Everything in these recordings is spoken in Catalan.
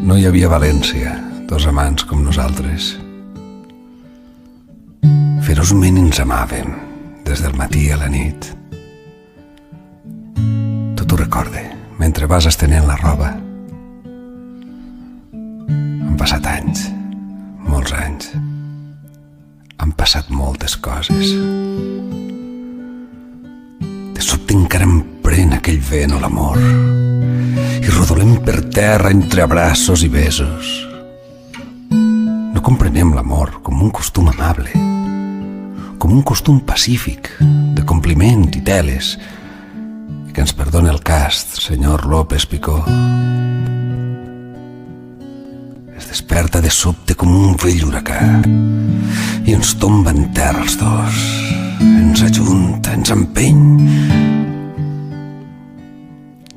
No hi havia València, dos amants com nosaltres. Feroçment ens amàvem, des del matí a la nit. Tu t'ho recordes, mentre vas estenent la roba. Han passat anys, molts anys. Han passat moltes coses. De sobte encara em pren aquell vent o l'amor i rodolem per terra entre abraços i besos. No comprenem l'amor com un costum amable, com un costum pacífic, de compliment i teles, i que ens perdone el cast, senyor López Picó. Es desperta de sobte com un vell huracà i ens tomba en terra els dos, ens ajunta, ens empeny.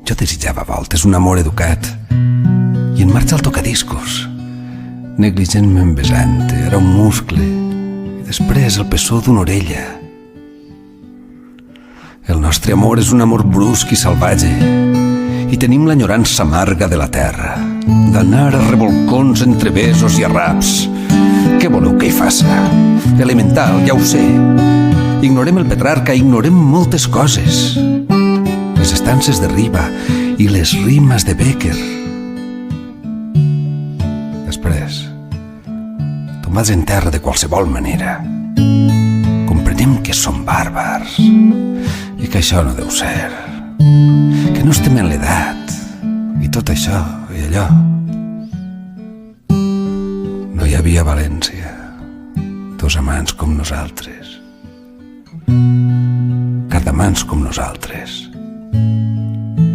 Jo desitjava a voltes un amor educat i en marxa el tocadiscos, negligentment besant, era un muscle i després el pessó d'una orella. El nostre amor és un amor brusc i salvatge i tenim l'enyorança amarga de la terra, d'anar a revolcons entre besos i arraps. Què voleu que hi faça? Elemental, ja ho sé. Ignorem el Petrarca, ignorem moltes coses. Les estances de Riba i les rimes de Bécquer. Després, tombats en terra de qualsevol manera, comprenem que som bàrbars i que això no deu ser, que no estem en l'edat i tot això i allò. No hi havia València, dos amants com nosaltres, cardamans com nosaltres.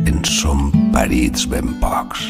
En som parits ben pocs.